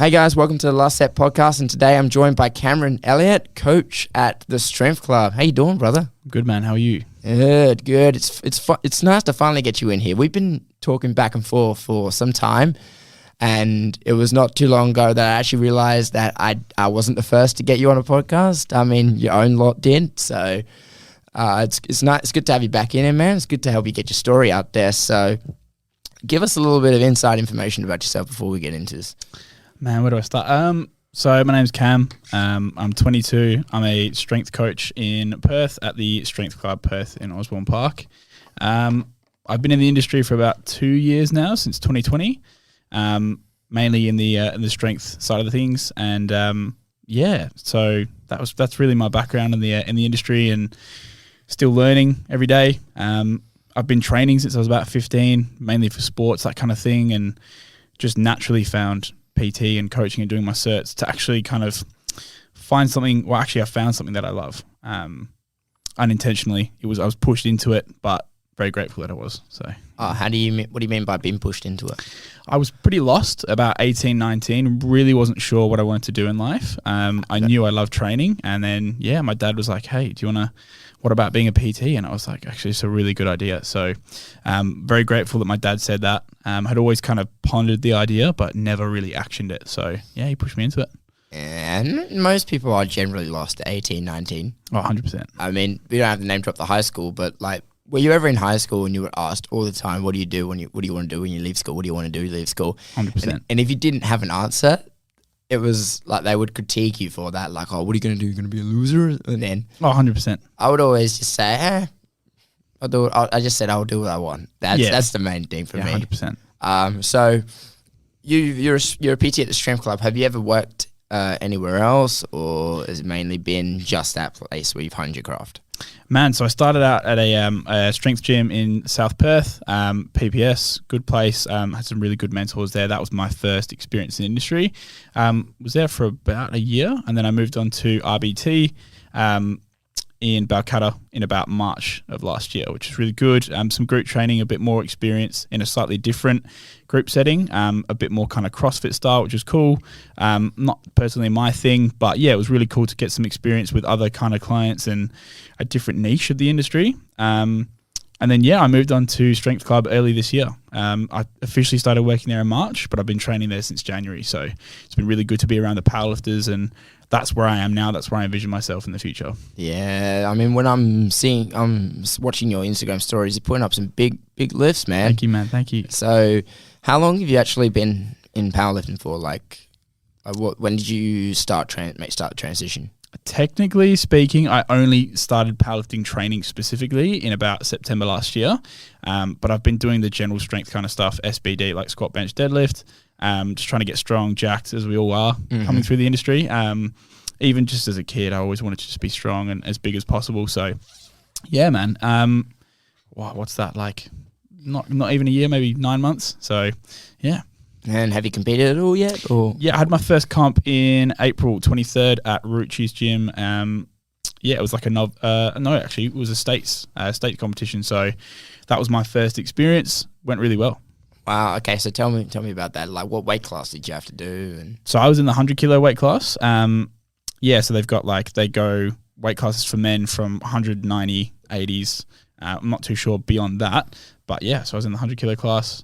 Hey guys, welcome to the Last Set podcast, and today I'm joined by Cameron Elliot, coach at the Strength Club. How you doing, brother? Good, man. How are you? Good. It's nice to finally get you in here. We've been talking back and forth for some time, and it was not too long ago that I actually realized that I wasn't the first to get you on a podcast. I mean, your own lot did. So it's good to have you back in here, man. It's good to help you get your story out there. So give us a little bit of inside information about yourself before we get into this. Man, where do I start? So my name's Cam. I'm 22. I'm a strength coach in Perth at the Strength Club Perth in Osborne Park. I've been in the industry for about 2 years now, since 2020, mainly in the strength side of the things. And so that's really my background in the industry, and still learning every day. I've been training since I was about 15, mainly for sports, that kind of thing, and just naturally found PT and coaching and doing my certs to actually kind of find something. Well, actually, I found something that I love. Unintentionally, I was pushed into it, but very grateful that I was. So, what do you mean by being pushed into it? I was pretty lost about 18, 19. Really wasn't sure what I wanted to do in life. I knew I loved training, and then my dad was like, "Hey, do you want to? What about being a PT?" And I was like, actually, it's a really good idea. So very grateful that my dad said that. Had always kind of pondered the idea, but never really actioned it. So, he pushed me into it. And most people are generally lost at 18, 19. Oh, 100%. I mean, we don't have to name drop the high school, but like, were you ever in high school and you were asked all the time, what do you do what do you want to do when you leave school? What do you want to do when you leave school? 100%. And if you didn't have an answer, it was like they would critique you for that. Like, oh, what are you going to do? You're going to be a loser? And then 100%. I would always just say, I'll do it. I just said I'll do what I want. That's the main thing for me. 100%. So you're a PT at the Strength Club. Have you ever worked anywhere else, or has it mainly been just that place where you've honed your craft? Man, so I started out at a strength gym in South Perth, PPS, good place, had some really good mentors there. That was my first experience in the industry. Was there for about a year, and then I moved on to RBT in Balcatta in about March of last year, which is really good. Some group training, a bit more experience in a slightly different group setting, a bit more kind of CrossFit style, which is cool. Not personally my thing, but it was really cool to get some experience with other kind of clients and a different niche of the industry. And then, I moved on to Strength Club early this year. I officially started working there in March, but I've been training there since January. So it's been really good to be around the powerlifters, and that's where I am now. That's where I envision myself in the future. Yeah, I mean, when I'm watching your Instagram stories, you're putting up some big lifts, man. Thank you, man. Thank you. So how long have you actually been in powerlifting for? When did you start the transition? Technically speaking, I only started powerlifting training specifically in about September last year. But I've been doing the general strength kind of stuff, SBD, like squat, bench, deadlift, just trying to get strong, jacked, as we all are coming through the industry. Even just as a kid, I always wanted to just be strong and as big as possible. So, man. What's that like? Not even a year, maybe 9 months. So, yeah. And have you competed at all yet? Or? Yeah, I had my first comp in April 23rd at Rucci's gym. It was like it was a state competition. So that was my first experience. Went really well. Wow. Okay, so tell me about that. Like, what weight class did you have to do? So I was in the 100 kilo weight class. So they've got they go weight classes for men from 190, 80s. I'm not too sure beyond that, but so I was in the 100 kilo class.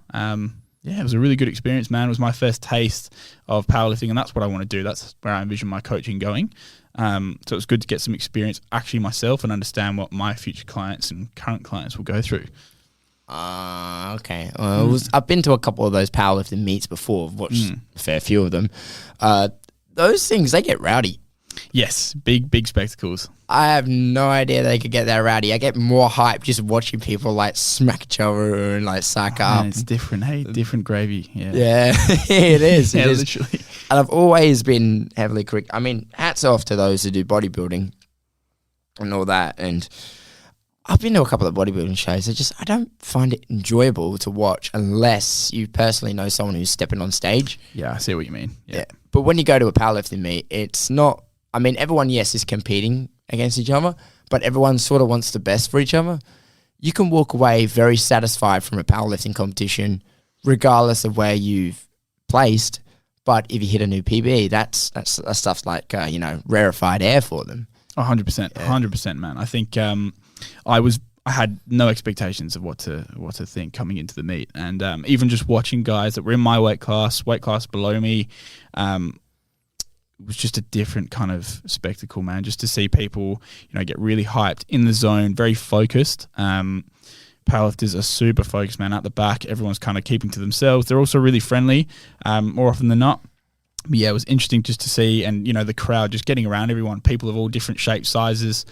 It was a really good experience, man. It was my first taste of powerlifting, and that's what I want to do. That's where I envision my coaching going. So it was good to get some experience actually myself and understand what my future clients and current clients will go through. Okay. I've been to a couple of those powerlifting meets before. I've watched a fair few of them. Those things, they get rowdy. Yes, big spectacles. I have no idea they could get that rowdy. I get more hype just watching people smack each other and suck up. It's different, hey, different gravy. Yeah, it is. It is. Literally. And I've always been heavily critical. I mean, hats off to those who do bodybuilding and all that. And I've been to a couple of bodybuilding shows. I don't find it enjoyable to watch unless you personally know someone who's stepping on stage. Yeah, I see what you mean. Yeah. But when you go to a powerlifting meet, it's not. I mean, everyone, is competing against each other, but everyone sort of wants the best for each other. You can walk away very satisfied from a powerlifting competition, regardless of where you've placed, But if you hit a new PB, that's stuff's like rarefied air for them. 100%, 100%, man. I think I had no expectations of what to think coming into the meet, and even just watching guys that were in my weight class below me, it was just a different kind of spectacle, man. Just to see people, get really hyped in the zone, very focused. Powerlifters are super focused, man. At the back, everyone's kind of keeping to themselves. They're also really friendly, more often than not. But yeah, it was interesting just to see, and the crowd just getting around everyone, people of all different shapes, sizes,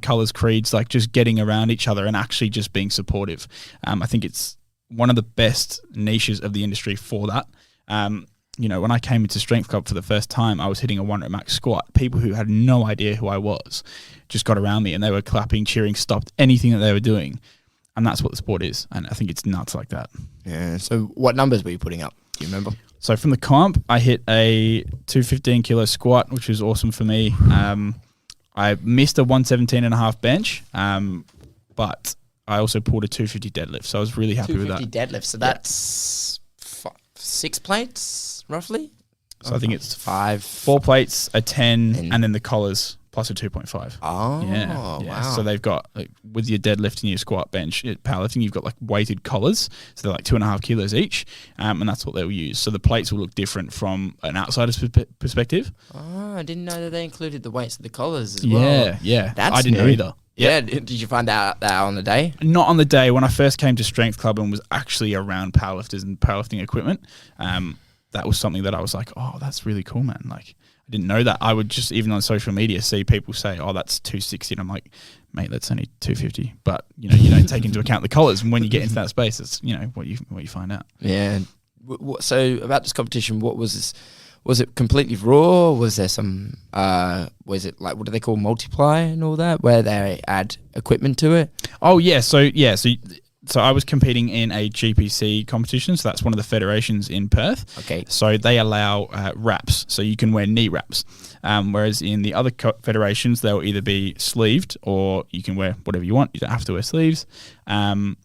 colors, creeds, like just getting around each other and actually just being supportive. I think it's one of the best niches of the industry for that. When I came into Strength Club for the first time, I was hitting a 1 rep max squat. People who had no idea who I was just got around me and they were clapping, cheering, stopped anything that they were doing. And that's what the sport is. And I think it's nuts like that. Yeah. So what numbers were you putting up? Do you remember? So from the comp, I hit a 215 kilo squat, which was awesome for me. I missed a 117.5 bench, but I also pulled a 250 deadlift. So I was really happy with that. 250 deadlift. So that's 6 plates, roughly? So I think it's 4 plates, a 10, and then the collars plus a 2.5. Oh, yeah. Wow. So they've got, with your deadlift and your squat bench, at powerlifting, you've got weighted collars. So they're 2.5 kilos each, and that's what they'll use. So the plates will look different from an outsider's perspective. Oh, I didn't know that they included the weights of the collars as well. Yeah. That's I didn't know either. Yeah. Did you find out on the day? Not on the day. When I first came to Strength Club and was actually around powerlifters and powerlifting equipment, that was something that I was like, oh, that's really cool, man. I didn't know that. I would just, even on social media, see people say, oh, that's 260. And I'm like, mate, that's only 250. But, you don't take into account the collars. And when you get into that space, it's, what you find out. Yeah. So about this competition, what was this? Was it completely raw? Was there some, was it what do they call multiply and all that, where they add equipment to it? Oh, yeah. So I was competing in a GPC competition. So that's one of the federations in Perth. Okay. So they allow wraps. So you can wear knee wraps. Whereas in the other federations, they'll either be sleeved or you can wear whatever you want. You don't have to wear sleeves. So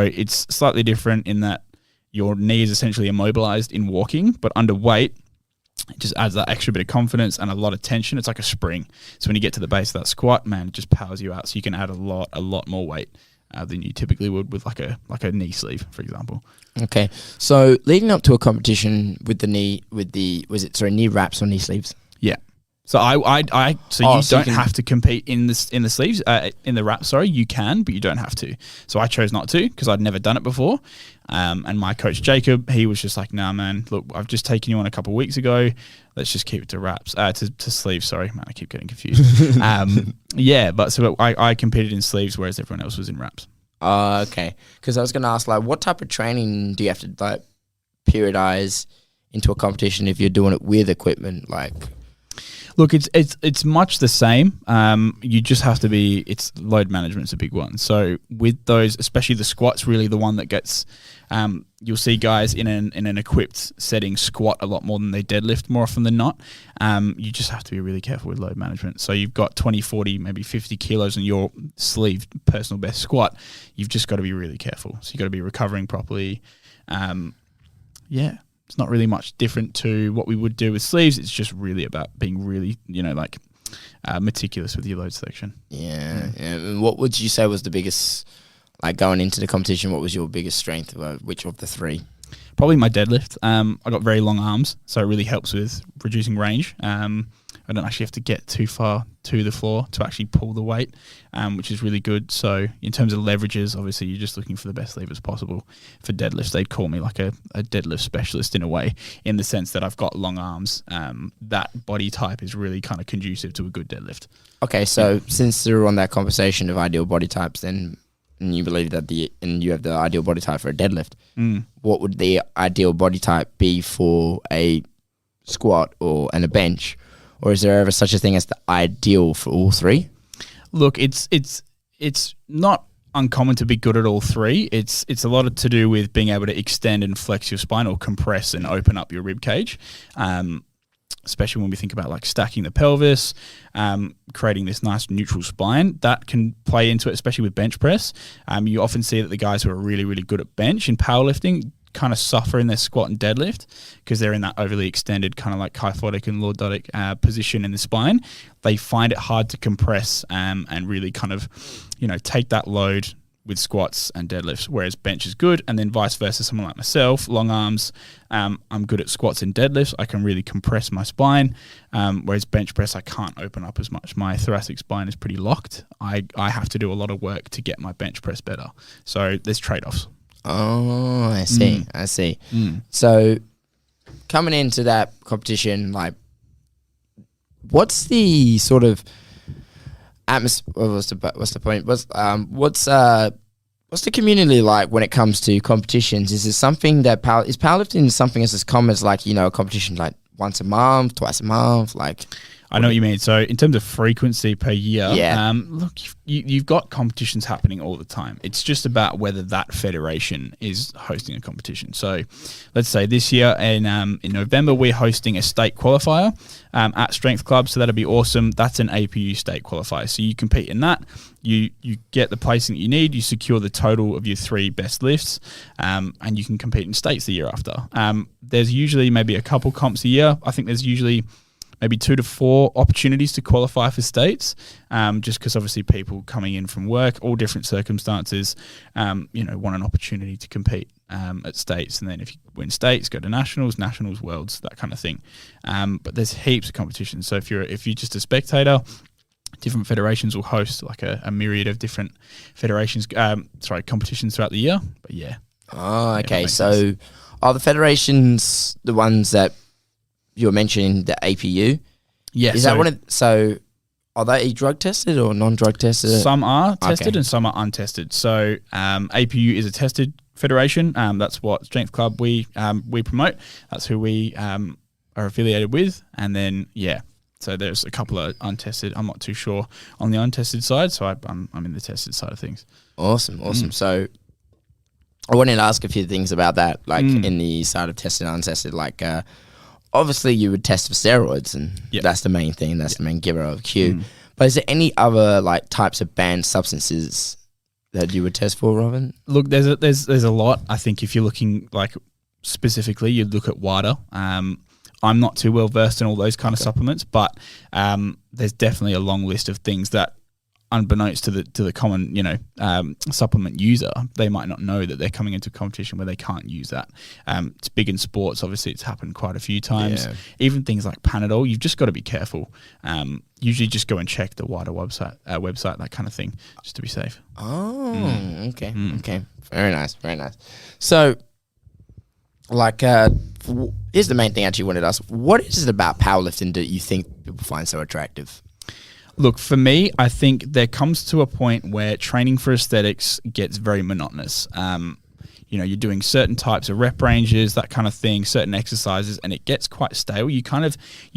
it's slightly different in that your knee is essentially immobilized in walking, but under weight, it just adds that extra bit of confidence and a lot of tension. It's like a spring. So when you get to the base of that squat, man, it just powers you out. So you can add a lot more weight than you typically would with like a knee sleeve, for example. Okay. So leading up to a competition with knee wraps or knee sleeves? Yeah. So you don't have to compete in the sleeves, in the wrap. Sorry, you can, but you don't have to. So I chose not to because I'd never done it before. And my coach Jacob, he was just like, "Nah, man. Look, I've just taken you on a couple of weeks ago. Let's just keep it to wraps, to sleeves. Sorry, man. I keep getting confused. But so I competed in sleeves, whereas everyone else was in wraps. Okay. Because I was going to ask, what type of training do you have to periodize into a competition if you're doing it with equipment, Look, it's much the same. You just have to be. It's load management's a big one. So with those, especially the squats, really the one that gets. You'll see guys in an equipped setting squat a lot more than they deadlift more often than not. You just have to be really careful with load management. So you've got 20, 40, maybe 50 kilos in your sleeve personal best squat. You've just got to be really careful. So you've got to be recovering properly. It's not really much different to what we would do with sleeves. It's just really about being really, meticulous with your load selection. Yeah. And what would you say was the biggest, going into the competition, what was your biggest strength? Which of the three? Probably my deadlift. I got very long arms, so it really helps with reducing range. I don't actually have to get too far to the floor to actually pull the weight, which is really good. So in terms of leverages, obviously you're just looking for the best levers possible. For deadlifts, they'd call me like a deadlift specialist in a way, in the sense that I've got long arms. That body type is really kind of conducive to a good deadlift. Okay, so since you're on that conversation of ideal body types, then and you believe that you have the ideal body type for a deadlift, what would the ideal body type be for a squat and a bench? Or is there ever such a thing as the ideal for all three? Look, it's not uncommon to be good at all three. It's a lot to do with being able to extend and flex your spine or compress and open up your rib cage, especially when we think about stacking the pelvis, creating this nice neutral spine. That can play into it, especially with bench press. You often see that the guys who are really, really good at bench in powerlifting kind of suffer in their squat and deadlift because they're in that overly extended kind of like kyphotic and lordotic position in the spine. They find it hard to compress and really kind of, take that load with squats and deadlifts, whereas bench is good. And then vice versa, someone like myself, long arms, I'm good at squats and deadlifts. I can really compress my spine, whereas bench press, I can't open up as much. My thoracic spine is pretty locked. I have to do a lot of work to get my bench press better. So there's trade-offs. Oh, I see. So coming into that competition, like, what's the sort of atmosphere? What's the point? What's the community like when it comes to competitions? Is it something that is powerlifting something as common as like a competition like once a month, twice a month, like? I know what you mean. So in terms of frequency per year, look, you've got competitions happening all the time. It's just about whether that federation is hosting a competition. So let's say this year in November, we're hosting a state qualifier at Strength Club. So that'll be awesome. That's an APU state qualifier. So you compete in that. You get the placing that you need. You secure the total of your 3 best lifts, and you can compete in states the year after. There's usually maybe a couple comps a year. I think there's usually maybe 2 to 4 opportunities to qualify for states, just because obviously people coming in from work, all different circumstances, want an opportunity to compete at states. And then if you win states, go to nationals, worlds, that kind of thing. But there's heaps of competitions. So if you're just a spectator, different federations will host like a myriad of different federations, competitions throughout the year. But yeah. Oh, okay. So are the federations the ones that you're mentioning, the APU? Yeah. Is that one of, so are they drug tested or non-drug tested? Some are tested and some are untested. So APU is a tested federation. That's what Strength Club we promote. That's who we are affiliated with. And then, so there's a couple of untested. I'm not too sure on the untested side. So I'm in the tested side of things. Awesome. So I wanted to ask a few things about that, like in the side of tested and untested, like obviously you would test for steroids and that's the main thing. That's the main giver of Q. But is there any other like types of banned substances that you would test for, Robin? Look, there's a lot. I think if you're looking like specifically, you'd look at WADA. I'm not too well versed in all those kind of supplements, but there's definitely a long list of things that, unbeknownst to the common supplement user, they might not know that they're coming into a competition where they can't use that. It's big in sports. Obviously, it's happened quite a few times. Even things like Panadol, you've just got to be careful. Usually, just go and check the WADA website, that kind of thing, just to be safe. Oh, okay. Very nice. So, like, here's the main thing I actually wanted to ask. What is it about powerlifting that you think people find so attractive? Look, for me, I think there comes to a point where training for aesthetics gets very monotonous. You're doing certain types of rep ranges, that kind of thing, certain exercises, and it gets quite stale. You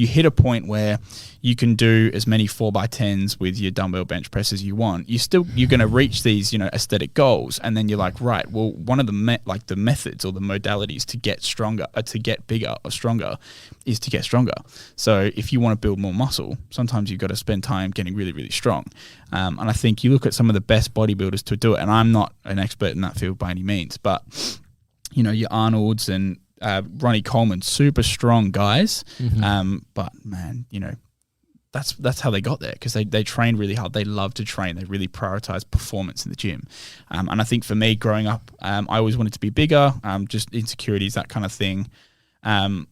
hit a point where you can do as many 4x10s with your dumbbell bench press as you want. You're going to reach these, aesthetic goals, and then you're like, right, well, one of the methods or the modalities to get stronger, to get bigger or stronger, is to get stronger. So if you want to build more muscle, sometimes you've got to spend time getting really, really strong. And I think you look at some of the best bodybuilders to do it, and I'm not an expert in that field by any means, but your Arnolds and Ronnie Coleman, super strong guys. But man, that's how they got there, because they train really hard. They love to train. They really prioritize performance in the gym. And I think for me, growing up, I always wanted to be bigger, just insecurities, that kind of thing. And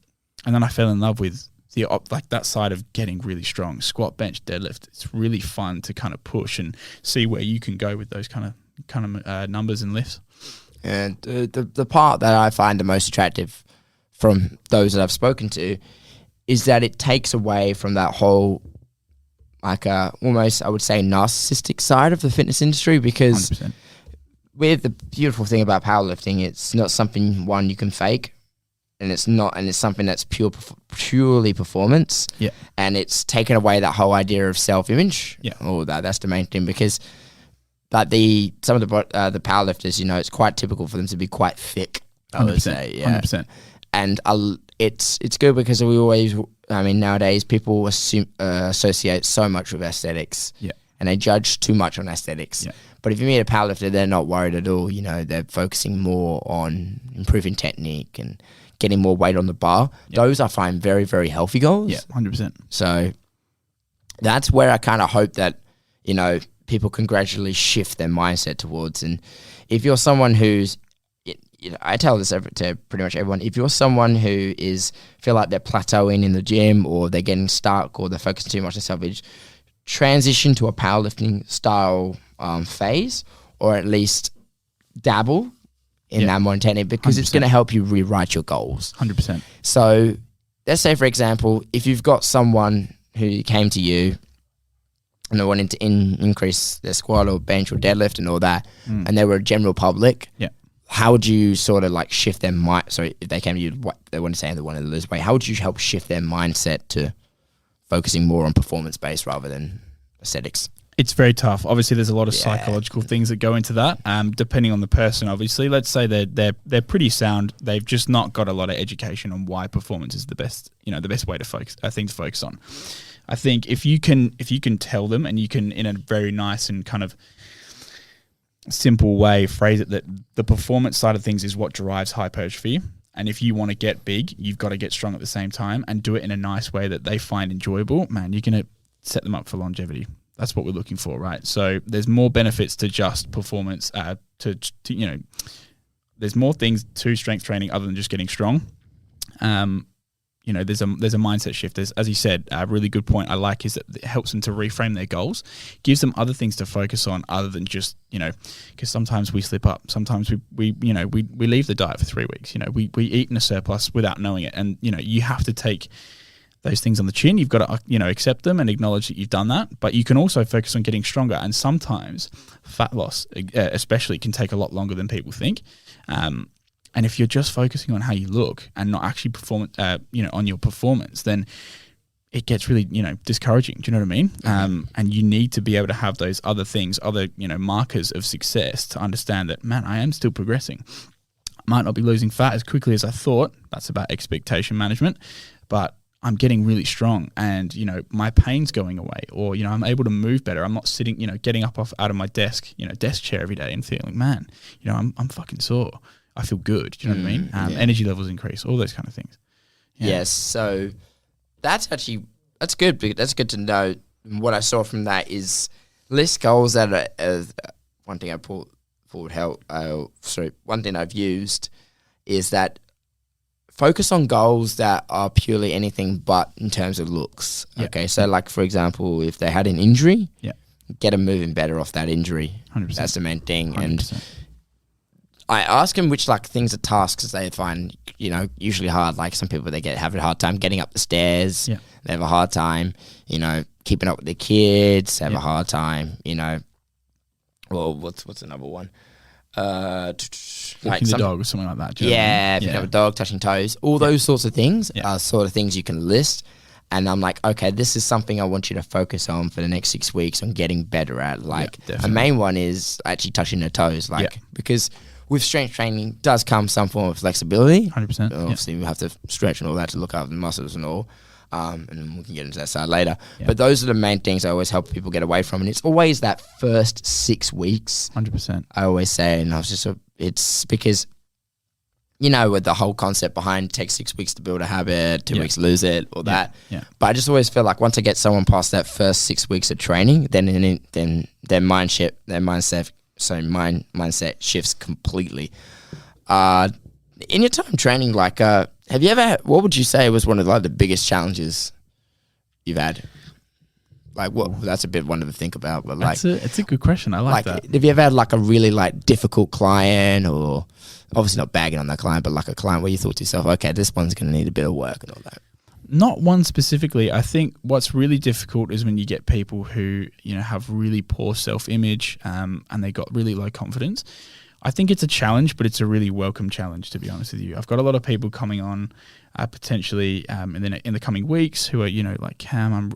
then I fell in love with that side of getting really strong, squat, bench, deadlift. It's really fun to kind of push and see where you can go with those kind of numbers and lifts. And the part that I find the most attractive from those that I've spoken to is that it takes away from that whole, like, almost, I would say, narcissistic side of the fitness industry, because 100%. With the beautiful thing about powerlifting, it's not something, one, you can fake, and it's something that's purely performance. Yeah. And it's taken away that whole idea of self-image. Yeah. Oh, that's the main thing, because like some of the powerlifters, it's quite typical for them to be quite thick, I would say. Yeah. 100%. And it's good because nowadays people associate so much with aesthetics. Yeah. and they judge too much on aesthetics. Yeah. But if you meet a powerlifter, they're not worried at all. You know, they're focusing more on improving technique and getting more weight on the bar. Yeah. Those I find very, very healthy goals. Yeah, 100%. So that's where I kind of hope that, you know, people can gradually shift their mindset towards. And if you're someone who's, you know, I tell this to pretty much everyone, if you're someone who feel like they're plateauing in the gym, or they're getting stuck, or they're focusing too much on self-image, transition to a powerlifting style phase, or at least dabble in that modern technique, because 100%. It's going to help you rewrite your goals. 100%. So let's say, for example, if you've got someone who came to you and they wanted to increase their squat or bench or deadlift and all that, and they were a general public, how would you sort of like shift their mind? So if they came to you, what they want to say, they want to lose weight, how would you help shift their mindset to focusing more on performance-based rather than aesthetics? It's very tough. Obviously, there's a lot of psychological things that go into that. Depending on the person, obviously, let's say they're pretty sound. They've just not got a lot of education on why performance is the best way to focus. Thing to focus on. I think if you can tell them, and you can, in a very nice and kind of simple way, phrase it that the performance side of things is what drives hypertrophy. And if you want to get big, you've got to get strong at the same time, and do it in a nice way that they find enjoyable. Man, you're going to set them up for longevity. That's what we're looking for, right? So there's more benefits to just performance. There's more things to strength training other than just getting strong. There's a mindset shift. There's, as you said, a really good point I like is that it helps them to reframe their goals, gives them other things to focus on other than just, because sometimes we slip up. Sometimes we leave the diet for 3 weeks. We eat in a surplus without knowing it. And, you have to take those things on the chin. You've got to, accept them and acknowledge that you've done that. But you can also focus on getting stronger. And sometimes fat loss, especially, can take a lot longer than people think. And if you're just focusing on how you look and not actually on your performance, then it gets really, discouraging. Do you know what I mean? Mm-hmm. And you need to be able to have those other things, other, markers of success to understand that, man, I am still progressing. Might not be losing fat as quickly as I thought. That's about expectation management. But I'm getting really strong, and, my pain's going away, or, I'm able to move better. I'm not sitting, getting up out of my desk chair every day and feeling, man, I'm fucking sore. I feel good. Do you know what I mean? Energy levels increase, all those kind of things. Yeah. Yes. So that's good. That's good to know. What I saw from that is list goals that are one thing I pulled forward. One thing I've used is that focus on goals that are purely anything but in terms of looks. Yeah. Okay. So like, for example, if they had an injury, get them moving better off that injury. 100%. That's the main thing. 100%. And I ask them which things are tasks they find, usually hard. Like some people, have a hard time getting up the stairs. Yeah. They have a hard time, keeping up with their kids. They have a hard time, well, what's another one? Walking the dog or something like that. Picking up a dog, touching toes. All those sorts of things are sort of things you can list. And I'm like, okay, this is something I want you to focus on for the next 6 weeks on getting better at. A main one is actually touching their toes. Because with strength training does come some form of flexibility. 100%. Obviously, we have to stretch and all that to look after the muscles and all. And then we can get into that side later. Yeah. But those are the main things I always help people get away from. And it's always that first 6 weeks. 100%. I always say, and it's because, with the whole concept behind take 6 weeks to build a habit, 2 weeks lose it, or that. Yeah. But I just always feel like once I get someone past that first 6 weeks of training, then their mindset shifts completely. In your time training, have you ever? What would you say was one of the biggest challenges you've had? That's a bit one to think about. But it's a good question. I like that. Have you ever had a really difficult client, or obviously not bagging on that client, but a client where you thought to yourself, okay, this one's going to need a bit of work and all that? Not one specifically. I think what's really difficult is when you get people who, have really poor self-image and they got really low confidence. I think it's a challenge, but it's a really welcome challenge, to be honest with you. I've got a lot of people coming on potentially in the coming weeks who are, like, Cam,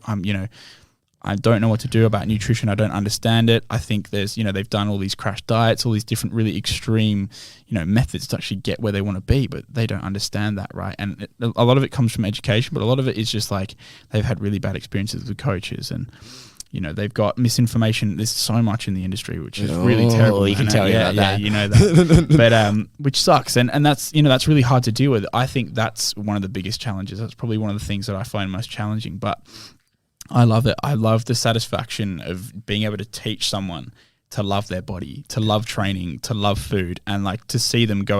I don't know what to do about nutrition. I don't understand it. I think there's, they've done all these crash diets, all these different really extreme, methods to actually get where they want to be, but they don't understand that, right? And a lot of it comes from education, but a lot of it is just they've had really bad experiences with coaches, and they've got misinformation. There's so much in the industry, which is really terrible. You can tell me about that. You know that. But which sucks. And that's, that's really hard to deal with. I think that's one of the biggest challenges. That's probably one of the things that I find most challenging. But I love it. I love the satisfaction of being able to teach someone to love their body, to love training, to love food, and like to see them go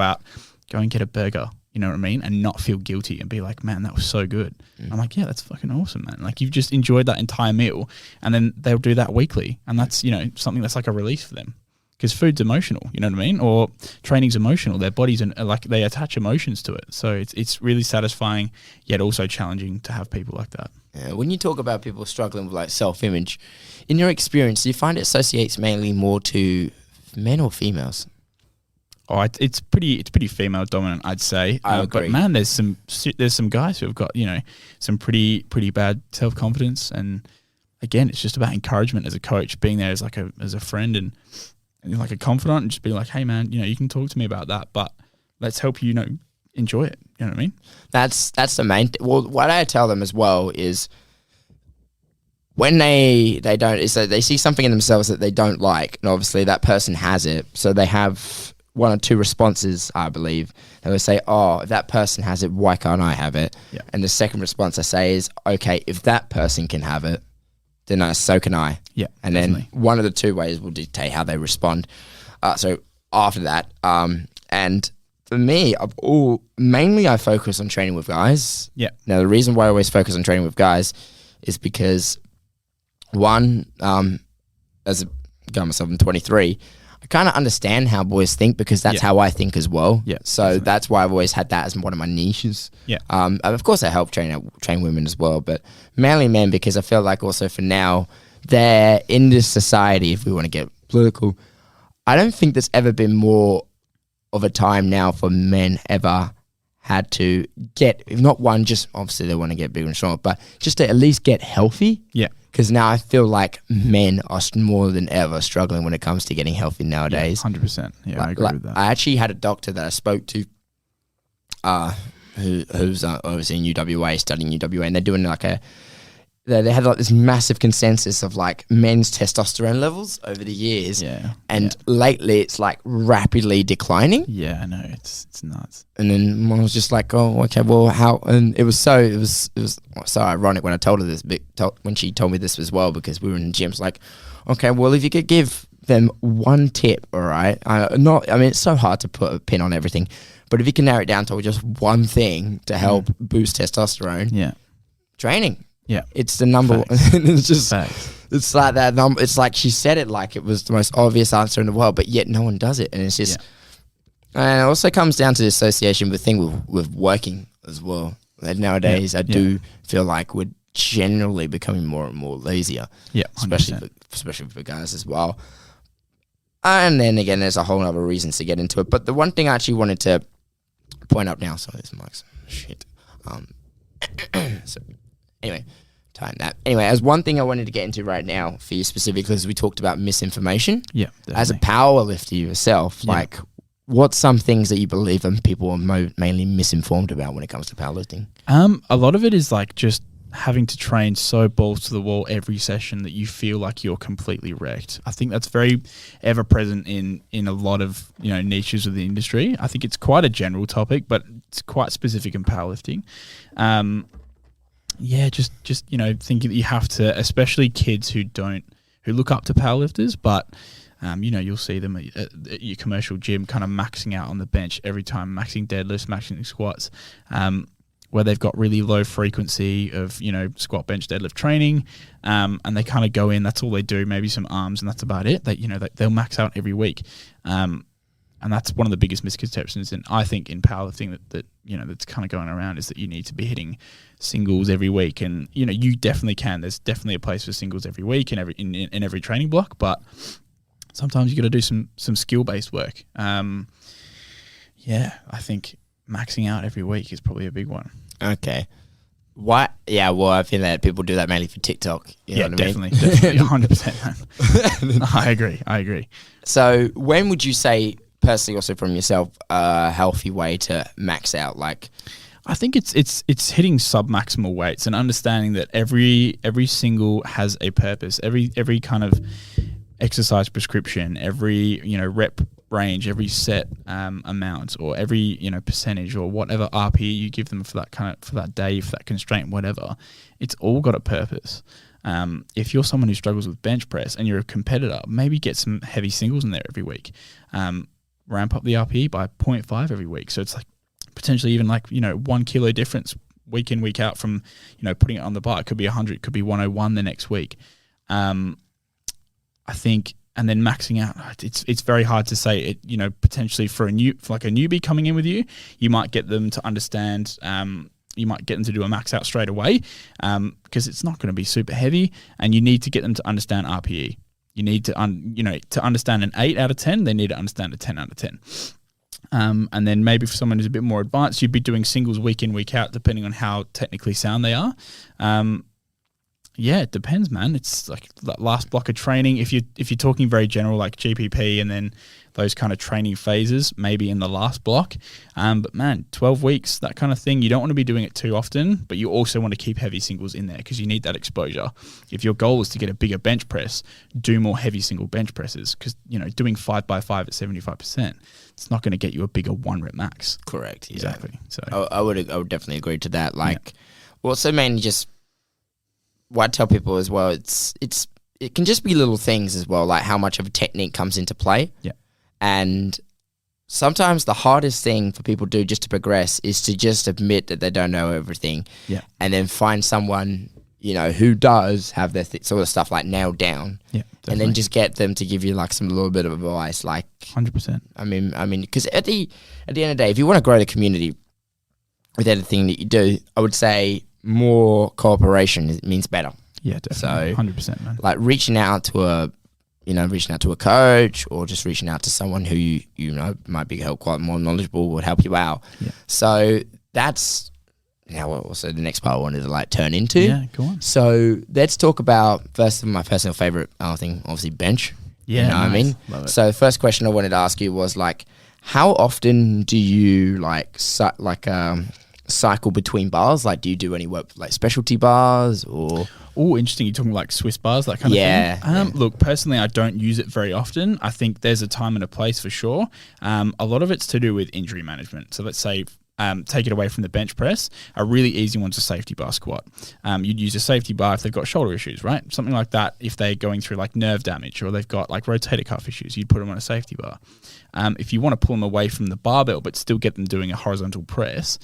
and get a burger. You know what I mean? And not feel guilty and be like, man, that was so good. I'm like, yeah, that's fucking awesome, man. Like, you've just enjoyed that entire meal, and then they'll do that weekly. And that's, something that's like a release for them, because food's emotional, you know what I mean? Or training's emotional. Their bodies are like, they attach emotions to it. So it's really satisfying, yet also challenging to have people like that. Yeah, when you talk about people struggling with like self-image, in your experience, do you find it associates mainly more to men or females? Oh, it's pretty female dominant, I'd say. I agree. But man, there's some guys who have got some pretty bad self confidence, and again, it's just about encouragement as a coach, being there as a friend and like a confidant, and just being like, hey man, you can talk to me about that, but let's help you, enjoy it. You know what I mean? That's the main. Well, what I tell them as well is, when they don't, is that they see something in themselves that they don't like, and obviously that person has it, so they have one or two responses, I believe. They will say, oh, if that person has it, why can't I have it? Yeah. And the second response I say is, okay, if that person can have it, then so can I. Yeah, and definitely. Then one of the two ways will dictate how they respond. So after that, and for me, mainly I focus on training with guys. Yeah. Now, the reason why I always focus on training with guys is because, one, as a guy myself, I'm 23, I kind of understand how boys think, because that's how I think as well. Yeah, so definitely. that's why I've always had that as one of my niches. Yeah. Of course, I help train women as well, but mainly men, because I feel like also for now, they're in this society, if we want to get political, I don't think there's ever been more of a time now for men ever had to get, if not one, just obviously they want to get bigger and stronger, but just to at least get healthy. Yeah. Because now I feel like men are more than ever struggling when it comes to getting healthy nowadays. 100%. Yeah, I agree with that. I actually had a doctor that I spoke to who's obviously in UWA, studying UWA, and they're doing they had like this massive consensus of like men's testosterone levels over the years. Yeah. And lately it's like rapidly declining. Yeah, I know. It's nuts. And then I was just like, oh, okay, well, how? And it was so ironic when I told her this, when she told me this as well, because we were in the gym. It's like, okay, well, if you could give them one tip, all right? It's so hard to put a pin on everything, but if you can narrow it down to just one thing to help boost testosterone, training. Yeah, it's the number one. It's just, Facts. It's like that number. It's like she said it like it was the most obvious answer in the world, but yet no one does it, and it's just. And it also comes down to the association with working as well. And nowadays, I do feel like we're generally becoming more and more lazier. Yeah, especially for guys as well. And then again, there's a whole other reasons to get into it. But the one thing I actually wanted to point out now. Sorry, this mic's shit. So. Anyway, time that. Anyway, as one thing I wanted to get into right now for you specifically, as we talked about misinformation. Yeah, definitely. As a power lifter yourself, like, what's some things that you believe people are mainly misinformed about when it comes to powerlifting? A lot of it is like just having to train so balls to the wall every session that you feel like you're completely wrecked. I think that's very ever present in a lot of niches of the industry. I think it's quite a general topic, but it's quite specific in powerlifting. Just thinking that you have to, especially kids who look up to powerlifters, but you'll see them at your commercial gym kind of maxing out on the bench every time, maxing deadlifts, maxing squats, where they've got really low frequency of squat, bench, deadlift training, and they kind of go in. That's all they do, maybe some arms, and that's about it. They'll max out every week. And that's one of the biggest misconceptions, and I think in powerlifting that that's kind of going around, is that you need to be hitting singles every week, and you definitely can. There's definitely a place for singles every week in every training block, but sometimes you got to do some skill based work. I think maxing out every week is probably a big one. Okay. What? Yeah, well, I feel that people do that mainly for TikTok. You know what definitely, I mean? 100%. I agree. So when would you say, personally, also from yourself, a healthy way to max out? Like, I think it's hitting sub-maximal weights and understanding that every single has a purpose. Every kind of exercise prescription, every rep range, every set amount, or every percentage, or whatever RPE you give them for that day, for that constraint, whatever, it's all got a purpose. If you're someone who struggles with bench press and you're a competitor, maybe get some heavy singles in there every week. Ramp up the RPE by 0.5 every week. So it's like potentially even 1 kilo difference week in, week out from, putting it on the bar. It could be 100, it could be 101 the next week. I think, and then maxing out, it's very hard to say it, potentially for a newbie coming in with you, you might get them to understand, you might get them to do a max out straight away, because it's not going to be super heavy, and you need to get them to understand RPE. You need to, to understand an 8 out of 10, they need to understand a 10 out of 10. And then maybe for someone who's a bit more advanced, you'd be doing singles week in, week out, depending on how technically sound they are. Yeah, it depends, man. It's like that last block of training. If you're talking very general, like GPP and then those kind of training phases, maybe in the last block. But man, 12 weeks, that kind of thing. You don't want to be doing it too often, but you also want to keep heavy singles in there because you need that exposure. If your goal is to get a bigger bench press, do more heavy single bench presses because doing 5x5 at 75%, it's not going to get you a bigger 1 rep max. Correct. Exactly. Yeah. So I would definitely agree to that. Also mainly just what I tell people as well, it can just be little things as well, like how much of a technique comes into play. Yeah. And sometimes the hardest thing for people to do just to progress is to just admit that they don't know everything. Yeah. And then find someone, who does have their sort of stuff like nailed down. Yeah. Definitely. And then just get them to give you like some little bit of advice, like 100%. I mean, because at the end of the day, if you want to grow the community with anything that you do, I would say more cooperation means better. Yeah, definitely. So 100%, man. Like reaching out to a coach or just reaching out to someone who you might be quite more knowledgeable would help you out. Yeah. So that's now also the next part I wanted to turn into. Yeah, go on. So let's talk about first my personal favorite thing, obviously bench. Yeah, what I mean? Love it. So the first question I wanted to ask you was how often do you cycle between bars? Do you do any work with specialty bars or? Oh, interesting. You're talking Swiss bars, that kind of thing? Yeah. Look, personally, I don't use it very often. I think there's a time and a place for sure. A lot of it's to do with injury management. So let's say take it away from the bench press. A really easy one's a safety bar squat. You'd use a safety bar if they've got shoulder issues, right? Something like that. If they're going through nerve damage or they've got rotator cuff issues, you'd put them on a safety bar. If you want to pull them away from the barbell but still get them doing a horizontal press,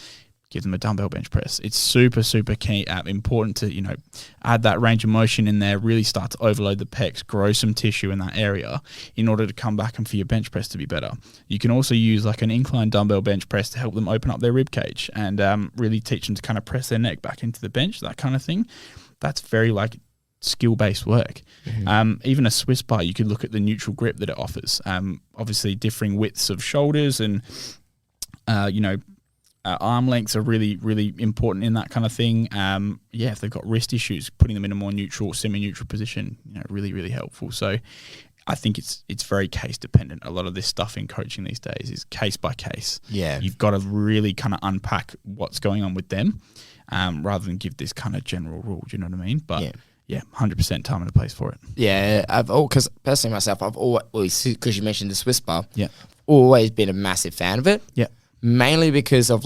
give them a dumbbell bench press. It's super, super key, important to, add that range of motion in there, really start to overload the pecs, grow some tissue in that area in order to come back and for your bench press to be better. You can also use an incline dumbbell bench press to help them open up their rib cage and really teach them to kind of press their neck back into the bench, that kind of thing. That's very skill-based work. Mm-hmm. Even a Swiss bar, you could look at the neutral grip that it offers. Obviously differing widths of shoulders and, arm lengths are really, really important in that kind of thing. If they've got wrist issues, putting them in a more neutral, semi-neutral position, really, really helpful. So I think it's very case dependent. A lot of this stuff in coaching these days is case by case. Yeah. You've got to really kind of unpack what's going on with them rather than give this kind of general rule. Do you know what I mean? But yeah, 100% time and a place for it. Yeah, because personally myself, I've always, because you mentioned the Swiss bar, always been a massive fan of it. Yeah. Mainly because of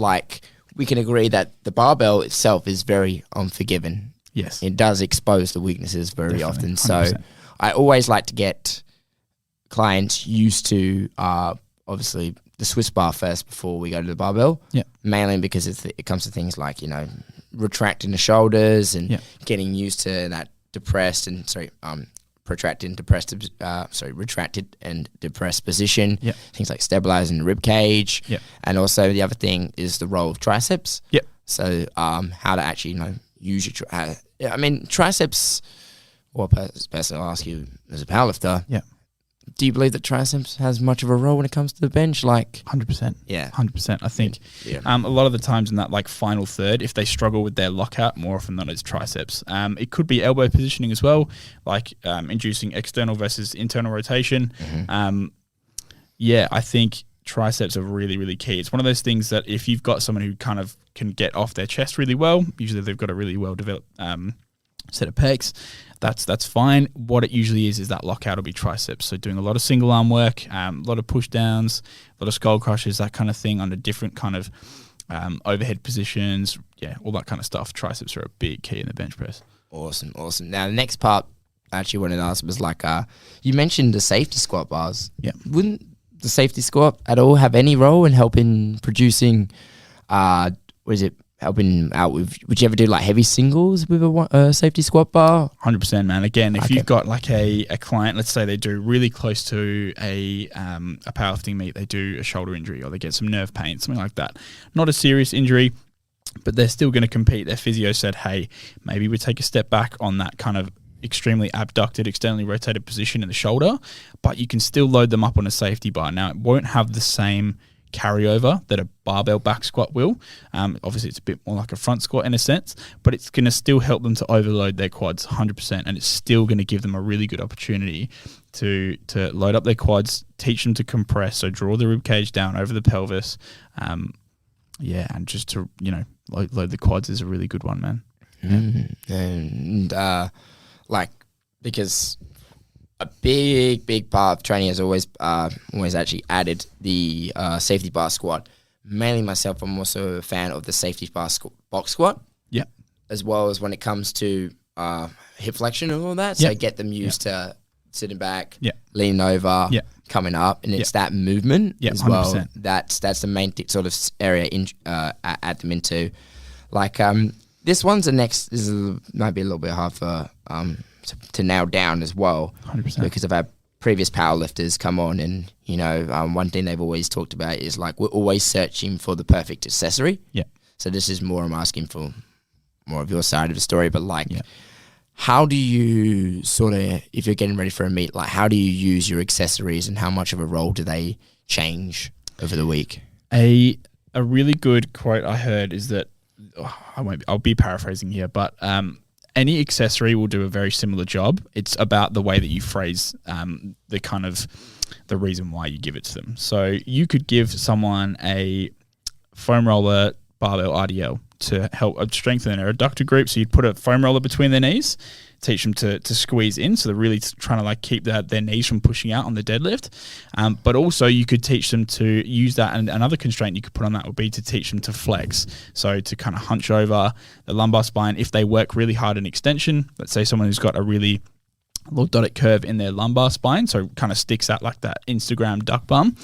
we can agree that the barbell itself is very unforgiving. Yes. It does expose the weaknesses very often. 100%. So I always like to get clients used to obviously the Swiss bar first before we go to the barbell. Yeah. Mainly because it comes to things like, retracting the shoulders and getting used to that retracted and depressed position. Yep. Things like stabilizing the rib cage. Yep. And also the other thing is the role of triceps. Yep. So how to actually use your triceps. Or personally, I'll ask you as a powerlifter. Yeah. Do you believe that triceps has much of a role when it comes to the bench? 100%. Yeah. 100%. I think a lot of the times in that final third, if they struggle with their lockout, more often than it's triceps. It could be elbow positioning as well, inducing external versus internal rotation. Mm-hmm. I think triceps are really, really key. It's one of those things that if you've got someone who kind of can get off their chest really well, usually they've got a really well developed set of pecs, that's fine. What it usually is that lockout will be triceps. So doing a lot of single arm work, a lot of push downs, a lot of skull crushes, that kind of thing under different kind of overhead positions. Yeah, all that kind of stuff. Triceps are a big key in the bench press. Awesome. Now, the next part I actually wanted to ask was like, you mentioned the safety squat bars. Yeah. Wouldn't the safety squat at all have any role in helping producing, helping out with, would you ever do like heavy singles with a safety squat bar? 100%, man. Again, if you've got like a client, let's say they do really close to a powerlifting meet, they do a shoulder injury or they get some nerve pain, something like that. Not a serious injury, but they're still going to compete. Their physio said, hey, maybe we take a step back on that kind of extremely abducted, externally rotated position in the shoulder, but you can still load them up on a safety bar. Now, it won't have the same carryover that a barbell back squat will. Obviously, it's a bit more like a front squat in a sense, but it's going to still help them to overload their quads 100%, and it's still going to give them a really good opportunity to load up their quads, teach them to compress, so draw the rib cage down over the pelvis. And just to, load the quads is a really good one, man. And because a big part of training has always actually added the safety bar squat. Mainly myself, I'm also a fan of the safety bar box squat. Yeah. As well as when it comes to hip flexion and all that. So Yep. get them used to sitting back, Yeah. leaning over, Yeah. coming up, and it's that movement as 100%. well. That's the main sort of area add them into. Like this one's the next. Might be a little bit hard for to nail down as well, 100%. because I've had previous powerlifters come on, and one thing they've always talked about is like we're always searching for the perfect accessory. Yeah. So this is more, I'm asking for more of your side of the story, but like, how do you sort of, if you're getting ready for a meet, like how do you use your accessories and how much of a role do they change over the week? A really good quote I heard is that, I'll be paraphrasing here, but any accessory will do a very similar job. It's about the way that you phrase the reason why you give it to them. So you could give someone a foam roller barbell RDL to help strengthen their adductor group. So you'd put a foam roller between their knees, teach them to squeeze in. So they're really trying to like keep their knees from pushing out on the deadlift. But also you could teach them to use that. And another constraint you could put on that would be to teach them to flex. So to kind of hunch over the lumbar spine. If they work really hard in extension, let's say someone who's got a really lordotic curve in their lumbar spine, so kind of sticks out like that Instagram duck bum.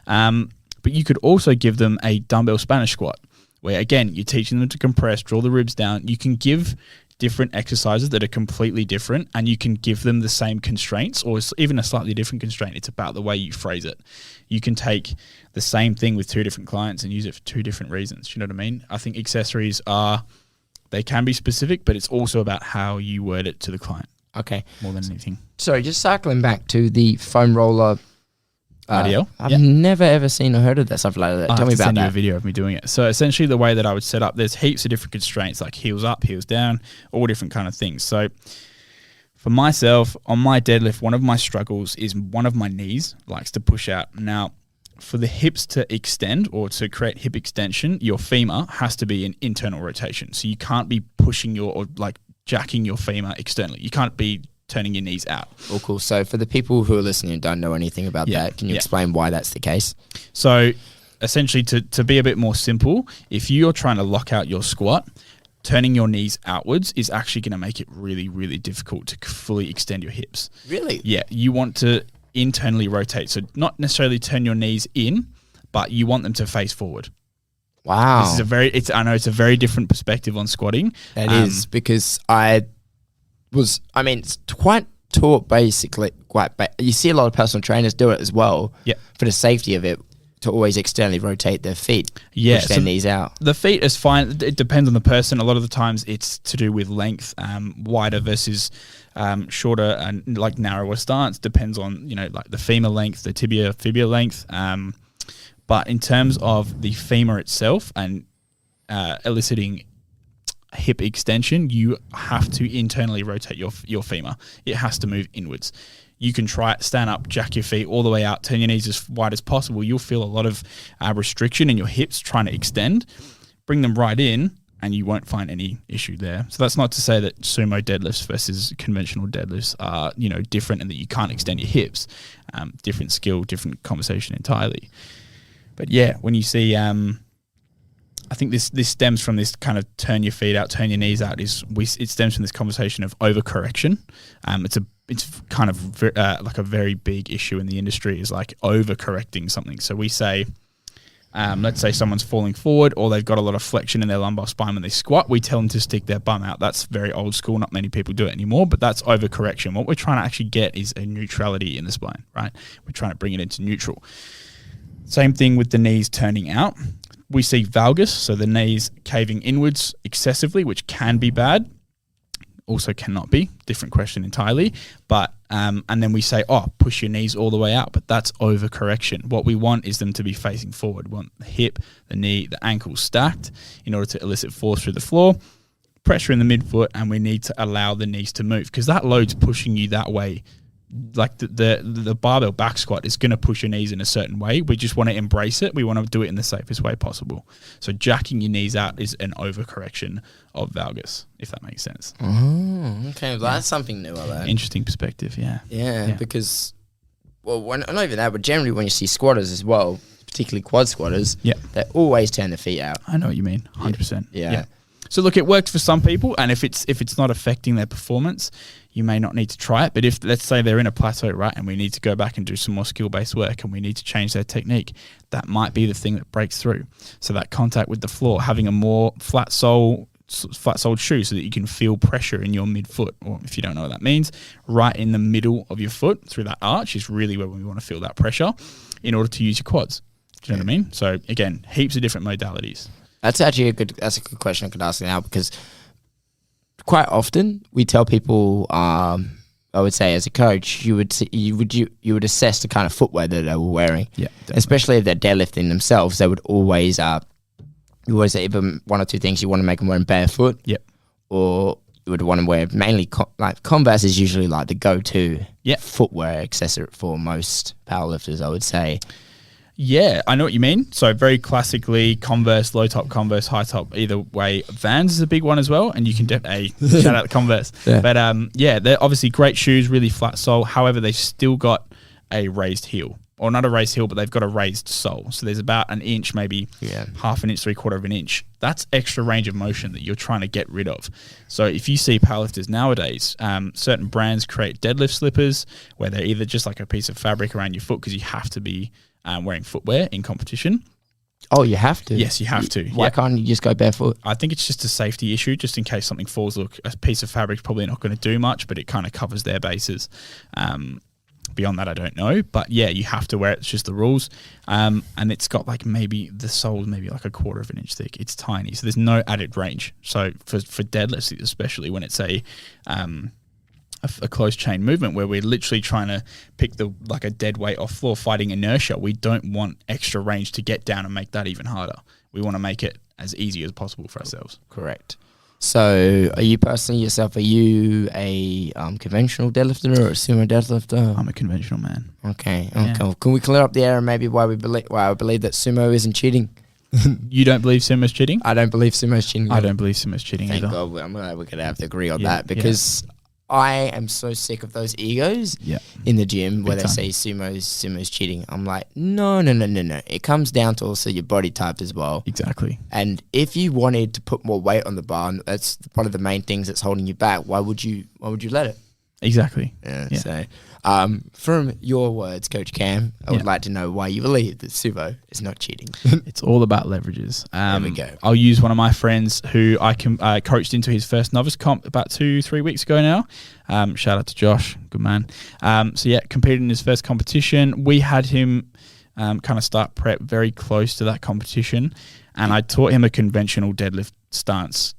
But you could also give them a dumbbell Spanish squat, where again, you're teaching them to compress, draw the ribs down. You can give different exercises that are completely different, and you can give them the same constraints or even a slightly different constraint. It's about the way you phrase it. You can take the same thing with two different clients and use it for two different reasons. You know what I mean? I think accessories they can be specific, but it's also about how you word it to the client. Okay. More than anything. Sorry, just cycling back to the foam roller RDL. I've never ever seen or heard of that, something like that. Tell me about send you that. a video of me doing it. So essentially the way that I would set up, there's heaps of different constraints like heels up, heels down, all different kind of things. So for myself, on my deadlift, one of my struggles is one of my knees likes to push out. Now, for the hips to extend or to create hip extension, your femur has to be in internal rotation. So you can't be pushing or like jacking your femur externally. You can't be turning your knees out. Oh, cool. So for the people who are listening and don't know anything about that, can you explain why that's the case? So essentially to be a bit more simple, if you're trying to lock out your squat, turning your knees outwards is actually going to make it really, really difficult to fully extend your hips. Really? Yeah. You want to internally rotate. So not necessarily turn your knees in, but you want them to face forward. Wow. This is I know it's a very different perspective on squatting. That is, because it's quite taught basically, you see a lot of personal trainers do it as well. Yeah. For the safety of it, to always externally rotate their feet. Yeah. Push their knees out. The feet is fine. It depends on the person. A lot of the times it's to do with length, wider versus shorter and like narrower stance. Depends on, like the femur length, the fibula length. But in terms of the femur itself and eliciting hip extension, you have to internally rotate your femur. It has to move inwards. You can try it, stand up, jack your feet all the way out, turn your knees as wide as possible. You'll feel a lot of restriction in your hips trying to extend. Bring them right in, and you won't find any issue there. So that's not to say that sumo deadlifts versus conventional deadlifts are, different and that you can't extend your hips. Different skill, different conversation entirely. But yeah, when you see, I think this stems from this kind of turn your feet out, turn your knees out. It stems from this conversation of overcorrection. It's kind of like a very big issue in the industry, is like overcorrecting something. So we say, let's say someone's falling forward or they've got a lot of flexion in their lumbar spine when they squat. We tell them to stick their bum out. That's very old school. Not many people do it anymore, but that's overcorrection. What we're trying to actually get is a neutrality in the spine, right? We're trying to bring it into neutral. Same thing with the knees turning out. We see valgus, so the knees caving inwards excessively, which can be bad. Also cannot be. Different question entirely. But and then we say, push your knees all the way out. But that's overcorrection. What we want is them to be facing forward. We want the hip, the knee, the ankle stacked in order to elicit force through the floor, pressure in the midfoot, and we need to allow the knees to move because that load's pushing you that way. Like the barbell back squat is going to push your knees in a certain way. We just want to embrace it. We want to do it in the safest way possible. So jacking your knees out is an overcorrection of valgus, if that makes sense. Oh, okay. Well, that's something new I learned. Interesting perspective, yeah. Yeah, because, not even that, but generally when you see squatters as well, particularly quad squatters, they always turn their feet out. I know what you mean, 100%. Yeah. So look, it works for some people, and if it's not affecting their performance, you may not need to try it. But if, let's say, they're in a plateau, right, and we need to go back and do some more skill-based work and we need to change their technique, that might be the thing that breaks through. So that contact with the floor, having a more flat-soled shoe so that you can feel pressure in your midfoot, or if you don't know what that means, right in the middle of your foot through that arch is really where we want to feel that pressure in order to use your quads. Do you know what I mean? So again, heaps of different modalities. That's actually a good question I could ask now, because quite often we tell people, I would say as a coach, you would assess the kind of footwear that they were wearing. Yeah, definitely. Especially if they're deadlifting themselves, they would always you always say either one or two things. You want to make them wearing barefoot. Yep. Or you would want to wear mainly Converse is usually like the go-to footwear accessory for most powerlifters, I would say. Yeah, I know what you mean. So very classically, Converse, low top Converse, high top, either way. Vans is a big one as well, and you can shout out the Converse. Yeah. But they're obviously great shoes, really flat sole. However, they've still got a raised heel. Or not a raised heel, but they've got a raised sole. So there's about an inch, maybe half an inch, 3/4 of an inch. That's extra range of motion that you're trying to get rid of. So if you see powerlifters nowadays, certain brands create deadlift slippers where they're either just like a piece of fabric around your foot because you have to be wearing footwear in competition. Oh, you have to? Yes, you have to. Why can't you just go barefoot? I think it's just a safety issue, just in case something falls. Look, a piece of fabric's probably not going to do much, but it kind of covers their bases. Beyond that, I don't know. But yeah, you have to wear it. It's just the rules. And it's got like maybe the sole, maybe like 1/4 of an inch thick. It's tiny. So there's no added range. So for deadlifts, especially when it's a close chain movement where we're literally trying to pick a dead weight off floor, fighting inertia, we don't want extra range to get down and make that even harder. We want to make it as easy as possible for ourselves. Correct. So are you personally yourself, are you a conventional deadlifter or a sumo deadlifter? I'm a conventional man. Okay. Yeah. Can we clear up the area maybe why I believe that sumo isn't cheating? You don't believe sumo's cheating? I don't believe sumo's cheating. I don't believe sumo's cheating either. Thank God. I'm glad we're going to have to agree on that, because I am so sick of those egos in the gym where they say sumo's cheating. I'm like, no. It comes down to also your body type as well. Exactly. And if you wanted to put more weight on the bar, that's one of the main things that's holding you back. Why would you let it? Exactly. Yeah. So, from your words, Coach Cam, I would like to know why you believe that sumo is not cheating. It's all about leverages. There we go. I'll use one of my friends who I coached into his first novice comp about 2-3 weeks ago now. Shout out to Josh, good man. Competed in his first competition. We had him kind of start prep very close to that competition, and I taught him a conventional deadlift stance.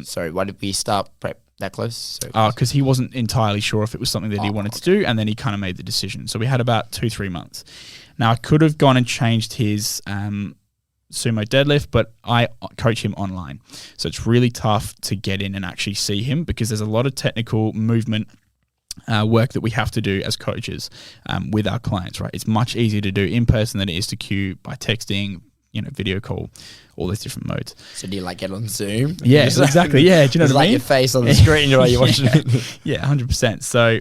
Sorry, why did we start prep that close? Because he wasn't entirely sure if it was something that he wanted to do, and then he kind of made the decision. So we had about 2-3 months. Now I could have gone and changed his sumo deadlift, but I coach him online. So it's really tough to get in and actually see him because there's a lot of technical movement work that we have to do as coaches with our clients, right? It's much easier to do in person than it is to cue by texting, video call, all these different modes. So do you like get on Zoom? Yeah, exactly. Yeah, do you know what I mean? Your face on the screen while you're watching it. Yeah, 100%. So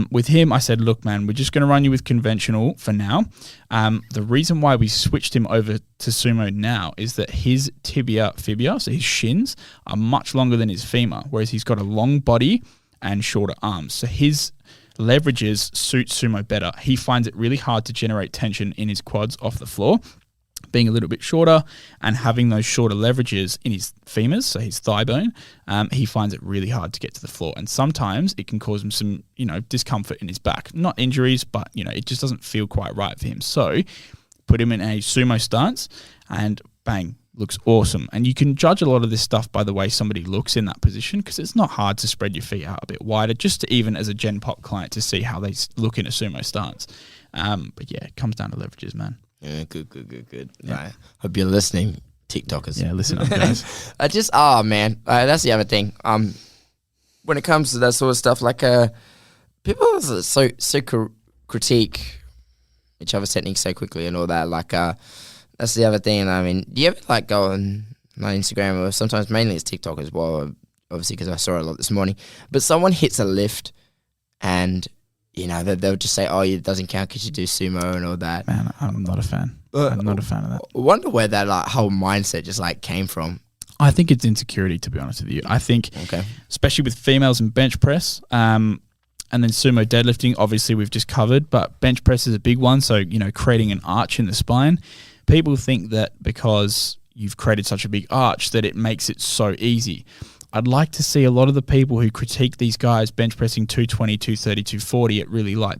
with him, I said, look, man, we're just going to run you with conventional for now. The reason why we switched him over to sumo now is that his fibia, so his shins, are much longer than his femur, whereas he's got a long body and shorter arms. So his leverages suit sumo better. He finds it really hard to generate tension in his quads off the floor, being a little bit shorter and having those shorter leverages in his femurs, so his thigh bone. He finds it really hard to get to the floor, and sometimes it can cause him some, discomfort in his back. Not injuries, but it just doesn't feel quite right for him. So put him in a sumo stance, and bang, looks awesome. And you can judge a lot of this stuff by the way somebody looks in that position, because it's not hard to spread your feet out a bit wider, just to even as a Gen Pop client to see how they look in a sumo stance. But yeah, it comes down to leverages, man. Yeah, good. Yeah. Right. Hope you're listening, TikTokers. Yeah, listen up, guys. That's the other thing. When it comes to that sort of stuff, like people so critique each other's techniques so quickly and all that. Like that's the other thing. I mean, do you ever go on my Instagram, or sometimes mainly it's TikTok as well, obviously because I saw it a lot this morning. But someone hits a lift and they'll just say, oh, it doesn't count because you do sumo and all that. Man, I'm not a fan. I'm not a fan of that. I wonder where that whole mindset just came from. I think it's insecurity, to be honest with you. I think, especially with females in bench press, and then sumo deadlifting, obviously we've just covered, but bench press is a big one. So, creating an arch in the spine. People think that because you've created such a big arch that it makes it so easy. I'd like to see a lot of the people who critique these guys bench pressing 220, 230, 240 at really light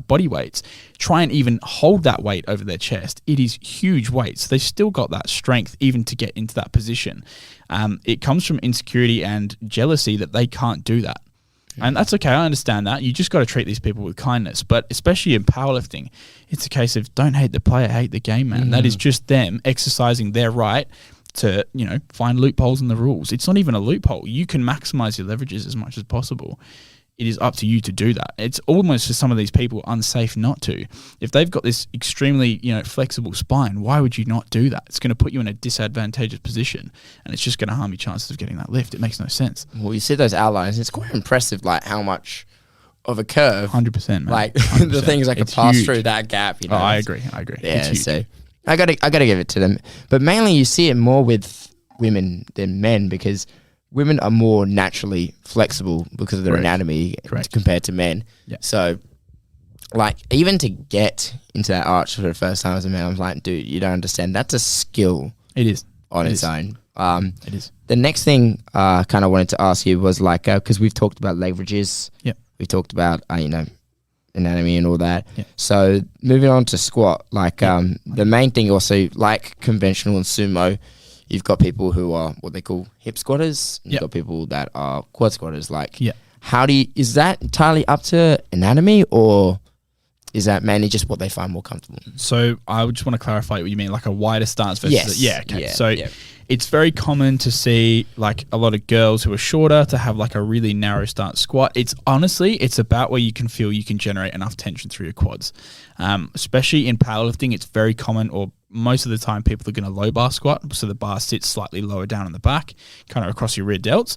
body weights try and even hold that weight over their chest. It is huge weights. They've still got that strength even to get into that position. It comes from insecurity and jealousy that they can't do that. And that's okay. I understand that. You just got to treat these people with kindness. But especially in powerlifting, it's a case of don't hate the player, hate the game, man. That is just them exercising their right to, find loopholes in the rules. It's not even a loophole. You can maximize your leverages as much as possible. It is up to you to do that. It's almost for some of these people unsafe not to. If they've got this extremely, flexible spine, why would you not do that? It's going to put you in a disadvantageous position, and it's just going to harm your chances of getting that lift. It makes no sense. Well, you see those outlines. It's quite impressive, how much of a curve. 100%, man. 100%. The things that could pass huge through that gap. Oh, I agree. Yeah, so I gotta give it to them. But mainly you see it more with women than men, because women are more naturally flexible because of their anatomy compared to men. Yeah. So, even to get into that arch for the first time as a man, I was like, dude, you don't understand. That's a skill. It is. On its own. It is. The next thing I kind of wanted to ask you was because we've talked about leverages. Yeah. We've talked about, anatomy and all that. Yeah. So, moving on to squat, the main thing also, like conventional and sumo, you've got people who are what they call hip squatters. You've got people that are quad squatters. Is that entirely up to anatomy, or is that mainly just what they find more comfortable? So I would just want to clarify what you mean, a wider stance versus... Yes. Okay. It's very common to see a lot of girls who are shorter to have a really narrow stance squat. It's about where you can feel you can generate enough tension through your quads. Especially in powerlifting, it's very common, or most of the time people are going to low bar squat. So the bar sits slightly lower down in the back, kind of across your rear delts.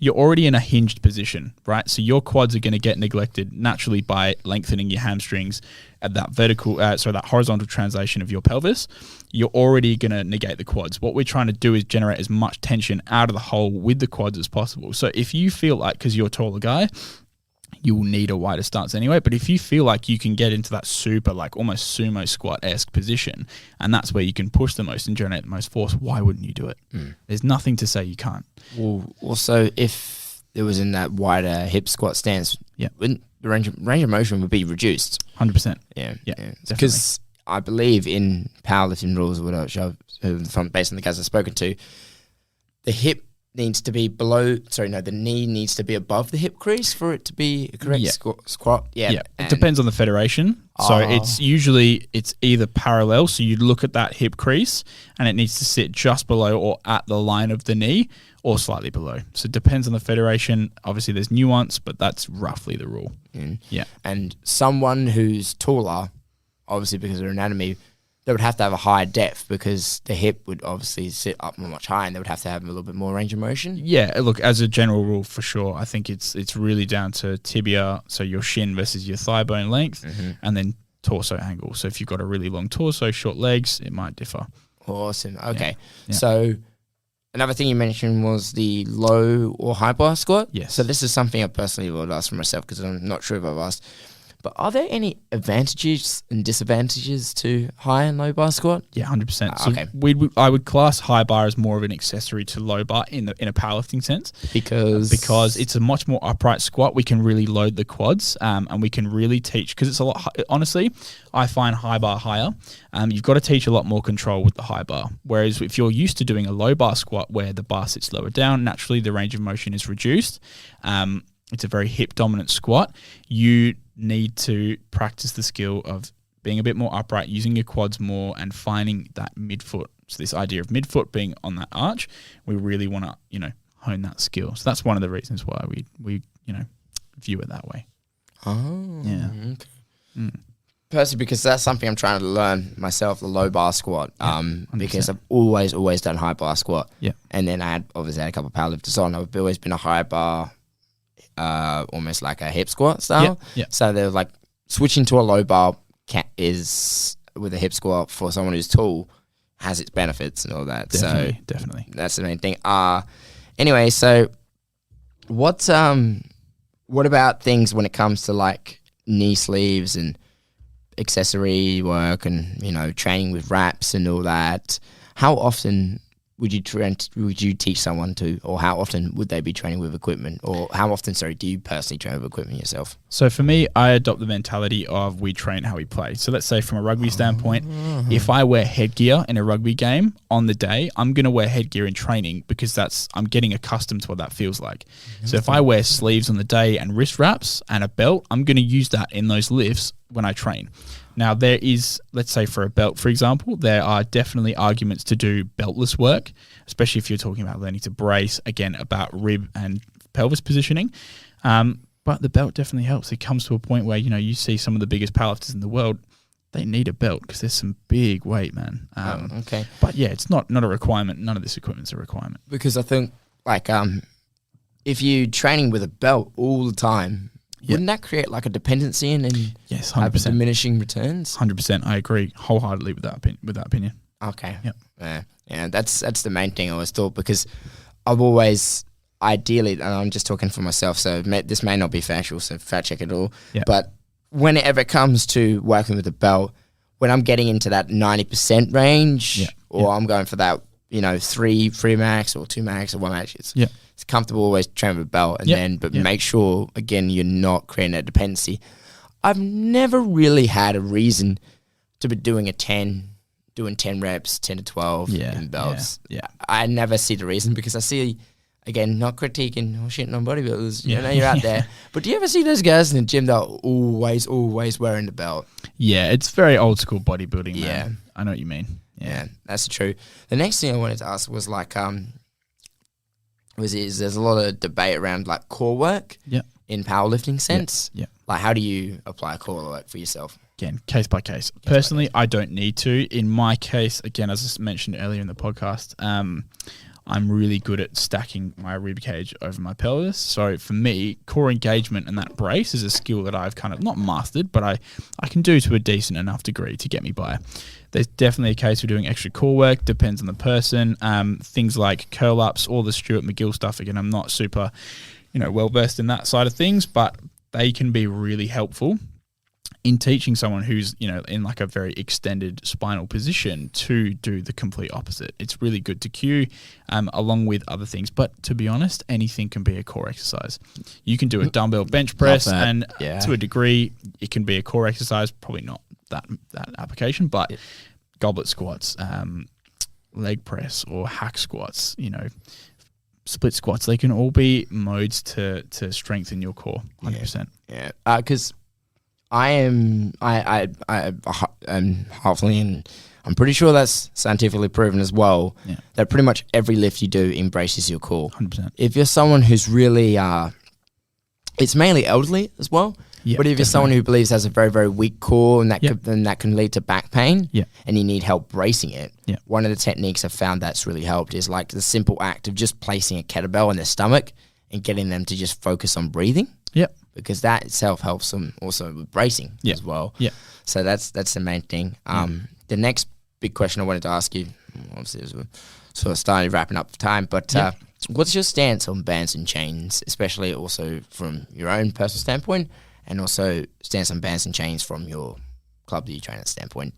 You're already in a hinged position, right? So your quads are going to get neglected naturally by lengthening your hamstrings at that that horizontal translation of your pelvis. You're already going to negate the quads. What we're trying to do is generate as much tension out of the hole with the quads as possible. So if you feel because you're a taller guy, you will need a wider stance anyway. But if you feel like you can get into that super, almost sumo squat-esque position, and that's where you can push the most and generate the most force, why wouldn't you do it? There's nothing to say you can't. Well, also, if it was in that wider hip squat stance, wouldn't the range of motion would be reduced? 100%. Yeah. Because I believe in powerlifting rules, what I show, based on the guys I've spoken to, the hip needs to be below. Sorry, no, the knee needs to be above the hip crease for it to be a correct squat. Yeah, it depends on the federation. So it's either parallel. So you look at that hip crease, and it needs to sit just below or at the line of the knee, or slightly below. So it depends on the federation. Obviously, there's nuance, but that's roughly the rule. Yeah. And someone who's taller, obviously because of their anatomy, they would have to have a higher depth because the hip would obviously sit up much higher, and they would have to have a little bit more range of motion. Yeah, look, as a general rule, for sure, I think it's really down to tibia, so your shin versus your thigh bone length, and then torso angle. So if you've got a really long torso, short legs, it might differ. Awesome. Okay. Yeah. So another thing you mentioned was the low or high bar squat. Yes. So this is something I personally would ask for myself because I'm not sure if I've asked. But are there any advantages and disadvantages to high and low bar squat? Yeah, 100%. So okay. I would class high bar as more of an accessory to low bar in a powerlifting sense. Because it's a much more upright squat. We can really load the quads, and we can really teach, because it's a lot. Honestly, I find high bar higher. You've got to teach a lot more control with the high bar. Whereas if you're used to doing a low bar squat where the bar sits lower down, naturally the range of motion is reduced. It's a very hip dominant squat. You need to practice the skill of being a bit more upright, using your quads more, and finding that midfoot. So this idea of midfoot being on that arch, we really want to, hone that skill. So that's one of the reasons why we view it that way. Oh, yeah. Okay. Personally, because that's something I'm trying to learn myself, the low bar squat. Because I've always done high bar squat. Yeah. And then I had a couple of powerlifters on. I've always been a high bar. Almost like a hip squat style. Yeah. So they're like switching to a low bar is with a hip squat for someone who's tall has its benefits and all that. Definitely. That's the main thing. Anyway, so what about things when it comes to like knee sleeves and accessory work and training with wraps and all that? How often would you teach someone to, or how often would they be training with equipment, or how often, do you personally train with equipment yourself? So for me, I adopt the mentality of we train how we play. So let's say from a rugby standpoint, if I wear headgear in a rugby game on the day, I'm going to wear headgear in training because I'm getting accustomed to what that feels like. So if I wear sleeves on the day and wrist wraps and a belt, I'm going to use that in those lifts when I train. Now, there is, let's say for a belt, for example, there are definitely arguments to do beltless work, especially if you're talking about learning to brace, again, about rib and pelvis positioning. But the belt definitely helps. It comes to a point where, you see some of the biggest powerlifters in the world, they need a belt because there's some big weight, man. Okay. But yeah, it's not a requirement. None of this equipment's a requirement. Because I think, if you're training with a belt all the time, wouldn't that create like a dependency and yes, 100%. Diminishing returns? 100%. I agree wholeheartedly with that opinion. Okay. Yep. Yeah, that's the main thing I always thought, because I've always ideally, and I'm just talking for myself, so this may not be factual, so fact check it all. Yep. But whenever it comes to working with a belt, when I'm getting into that 90% range, or I'm going for that, 3 max or 2 max or 1 max, it's comfortable always train with a belt, and make sure, again, you're not creating that dependency. I've never really had a reason to be doing 10 reps, 10 to 12 in belts. Yeah. I never see the reason, because I see, again, not critiquing or shitting on bodybuilders, you're out there. But do you ever see those guys in the gym that are always wearing the belt? Yeah, it's very old school bodybuilding, man. Yeah. I know what you mean. Yeah, that's true. The next thing I wanted to ask was there's a lot of debate around like core work in powerlifting sense. Yeah. Like, how do you apply core work for yourself? Again, case by case. Personally, I don't need to. In my case, again, as I mentioned earlier in the podcast, I'm really good at stacking my rib cage over my pelvis. So for me, core engagement and that brace is a skill that I've kind of not mastered, but I can do to a decent enough degree to get me by. There's definitely a case for doing extra core work, depends on the person. Things like curl ups, all the Stuart McGill stuff. Again, I'm not super, well versed in that side of things, but they can be really helpful in teaching someone who's, in like a very extended spinal position to do the complete opposite. It's really good to cue along with other things. But to be honest, anything can be a core exercise. You can do a dumbbell bench press, and to a degree, it can be a core exercise. Probably not that application, but goblet squats, leg press or hack squats, split squats. They can all be modes to strengthen your core. 100%. Yeah. Because I'm halfly, and I'm pretty sure that's scientifically proven as well. Yeah. That pretty much every lift you do embraces your core. 100%. If you're someone who's really, it's mainly elderly as well. Yeah, but if you're someone who believes has a very, very weak core and that can lead to back pain, and you need help bracing it, one of the techniques I've found that's really helped is like the simple act of just placing a kettlebell on their stomach and getting them to just focus on breathing. Yep. Because that itself helps them also with bracing as well. Yeah. So that's the main thing. The next big question I wanted to ask you, obviously, as we sort of started wrapping up for time, but what's your stance on bands and chains, especially also from your own personal standpoint, and also stance on bands and chains from your club that you train at standpoint?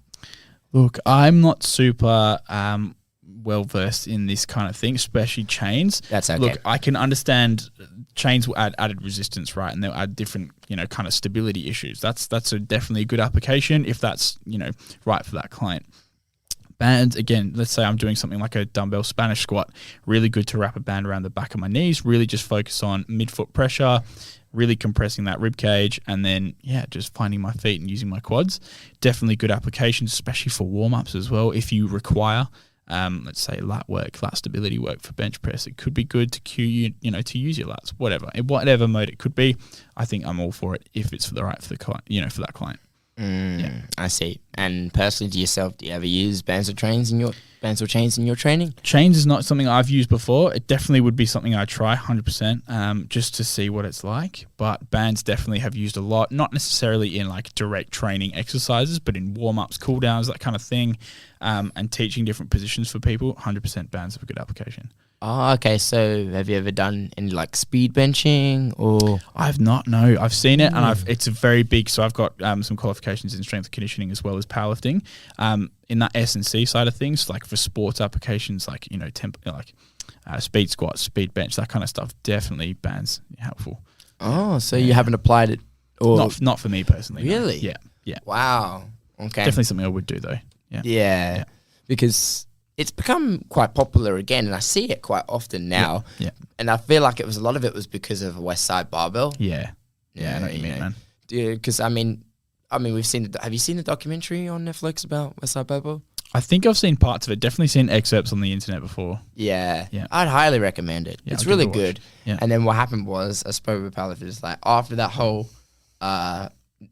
Look, I'm not super well versed in this kind of thing, especially chains. That's okay. Look, I can understand chains will add added resistance, right? And they'll add different, kind of stability issues. That's definitely a good application if that's, right for that client. Bands, again, let's say I'm doing something like a dumbbell Spanish squat, really good to wrap a band around the back of my knees, really just focus on midfoot pressure, really compressing that rib cage, and then, just finding my feet and using my quads. Definitely good applications, especially for warm-ups as well. If you require, let's say, lat work, lat stability work for bench press, it could be good to cue you, to use your lats, whatever mode it could be. I think I'm all for it if it's for the client, for that client. I see. And personally, do you ever use bands or chains in your training? Chains is not something I've used before. It definitely would be something I try 100%, just to see what it's like. But bands definitely have used a lot, not necessarily in like direct training exercises, but in warm-ups, cool downs, that kind of thing, and teaching different positions for people. 100% bands have a good application. Oh, okay. So have you ever done any like speed benching or? I've not, no. I've seen it and it's a very big, so I've got some qualifications in strength and conditioning as well as powerlifting. In that S&C side of things, like for sports applications, like, speed squats, speed bench, that kind of stuff, definitely bands helpful. Oh, so you haven't applied it? Or Not for me personally. Really? No. Yeah. Wow. Okay. Definitely something I would do though. Yeah. Because it's become quite popular again, and I see it quite often now. Yeah. And I feel like a lot of it was because of West Side Barbell. Yeah. I know what you mean, man. Because I mean, we've seen. Have you seen the documentary on Netflix about West Side Barbell? I think I've seen parts of it. Definitely seen excerpts on the internet before. Yeah. I'd highly recommend it. It's really good. Yeah. And then what happened was, I spoke with powerlifters, like after that whole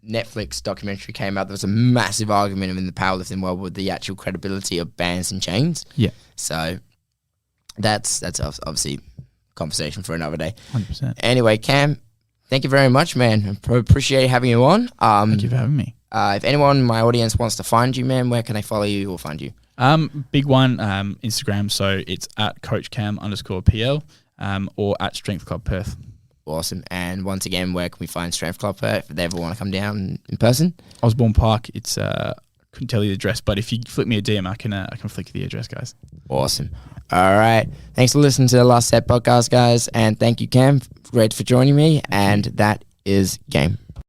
Netflix documentary came out, there was a massive argument in the powerlifting world with the actual credibility of bands and chains. Yeah. So that's obviously a conversation for another day. 100%. Anyway, Cam, thank you very much, man. I appreciate having you on. Thank you for having me. If anyone in my audience wants to find you, man, where can they follow you or find you? Big one, Instagram. So it's at CoachCam_PL or at Strength Club Perth. Awesome. And once again, where can we find Strength Club Perth if they ever want to come down in person? Osborne Park. It's couldn't tell you the address, but if you flip me a DM, I can flick you the address, guys. Awesome. All right. Thanks for listening to the Last Set podcast, guys. And thank you, Cam. Great for joining me. And that is game.